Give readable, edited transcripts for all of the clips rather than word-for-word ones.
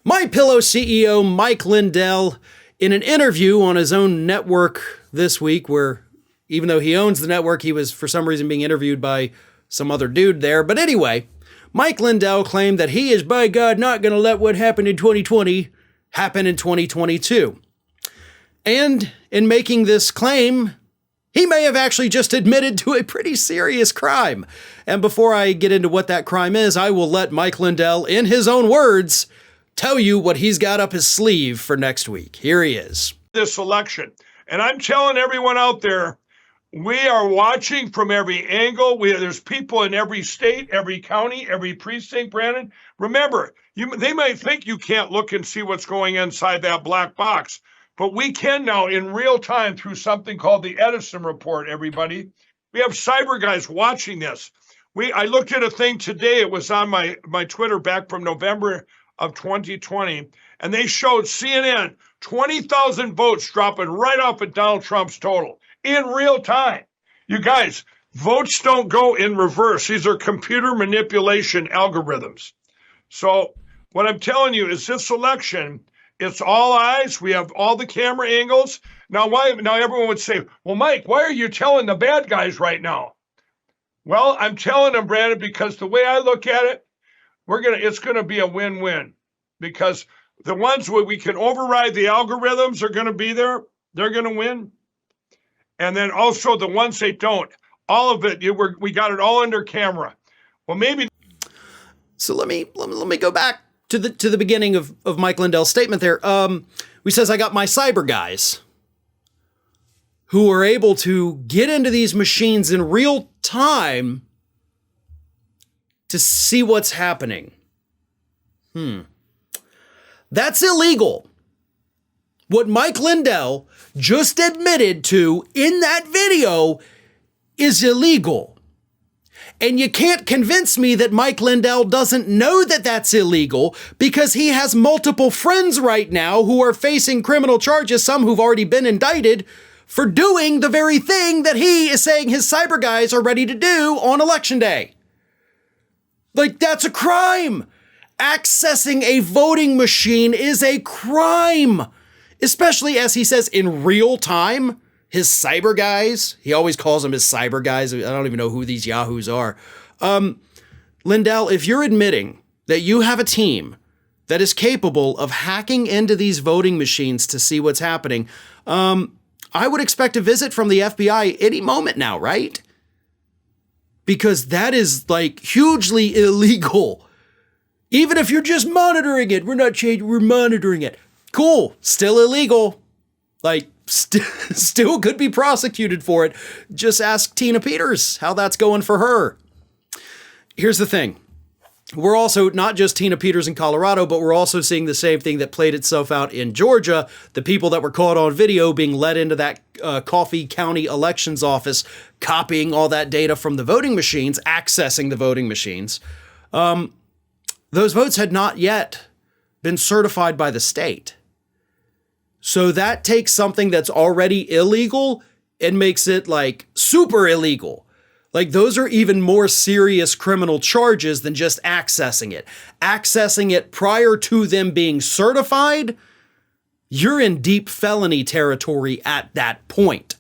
MyPillow CEO Mike Lindell, in an interview on his own network this week, where even though he owns the network, he was for some reason being interviewed by some other dude there. But anyway, Mike Lindell claimed that he is, by God, not going to let what happened in 2020 happen in 2022. And in making this claim, he may have actually just admitted to a pretty serious crime. And before I get into what that crime is, I will let Mike Lindell, in his own words, tell you what he's got up his sleeve for next week. Here he is. This election. And I'm telling everyone out there, we are watching from every angle. There's people in every state, every county, every precinct, Brandon. Remember, they might think you can't look and see what's going inside that black box, but we can now in real time through something called the Edison Report, everybody. We have cyber guys watching this. I looked at a thing today. It was on my Twitter back from November of 2020, and they showed CNN 20,000 votes dropping right off of Donald Trump's total in real time. You guys, votes don't go in reverse. These are computer manipulation algorithms. So what I'm telling you is this election, it's all eyes. We have all the camera angles. Now everyone would say, well, Mike, why are you telling the bad guys right now? Well, I'm telling them, Brandon, because the way I look at it, it's going to be a win-win, because the ones where we can override the algorithms are going to be there. They're going to win. And then also the ones they don't, all of it, we got it all under camera. Well, maybe. So let me go back to the beginning of Mike Lindell's statement there. He says, I got my cyber guys who are able to get into these machines in real time to see what's happening. That's illegal. What Mike Lindell just admitted to in that video is illegal. And you can't convince me that Mike Lindell doesn't know that that's illegal, because he has multiple friends right now who are facing criminal charges, some who've already been indicted, for doing the very thing that he is saying his cyber guys are ready to do on election day. Like, that's a crime. Accessing a voting machine is a crime, especially, as he says, in real time. His cyber guys, he always calls them his cyber guys. I don't even know who these yahoos are. Lindell, if you're admitting that you have a team that is capable of hacking into these voting machines to see what's happening, I would expect a visit from the FBI any moment now, right? Because that is like hugely illegal. Even if you're just monitoring it, we're not changing, we're monitoring it. Cool, still illegal. Like, still could be prosecuted for it. Just ask Tina Peters how that's going for her. Here's the thing. We're also not just Tina Peters in Colorado, but we're also seeing the same thing that played itself out in Georgia. The people that were caught on video being led into that Coffee County elections office, copying all that data from the voting machines, accessing the voting machines. Those votes had not yet been certified by the state. So that takes something that's already illegal and makes it like super illegal. Like, those are even more serious criminal charges than just accessing it. Accessing it prior to them being certified, you're in deep felony territory at that point.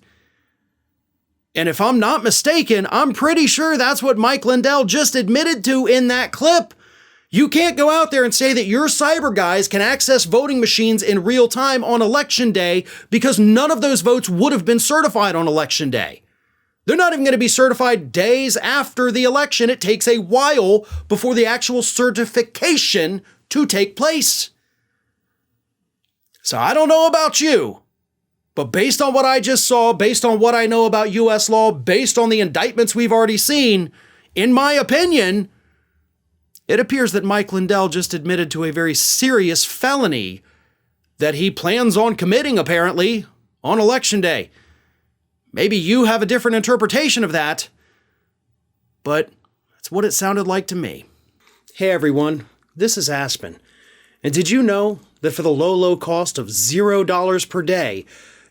And if I'm not mistaken, I'm pretty sure that's what Mike Lindell just admitted to in that clip. You can't go out there and say that your cyber guys can access voting machines in real time on election day, because none of those votes would have been certified on election day. They're not even going to be certified days after the election. It takes a while before the actual certification to take place. So I don't know about you, but based on what I just saw, based on what I know about U.S. law, based on the indictments we've already seen, in my opinion, it appears that Mike Lindell just admitted to a very serious felony that he plans on committing, apparently, on election day. Maybe you have a different interpretation of that, but that's what it sounded like to me. Hey everyone, this is Aspen. And did you know that for the low cost of $0 per day,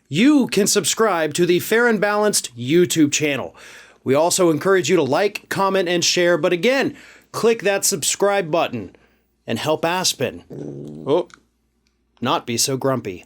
you can subscribe to the Fair and Balanced YouTube channel? We also encourage you to like, comment, and share, but again, click that subscribe button. and help Aspen not be so grumpy.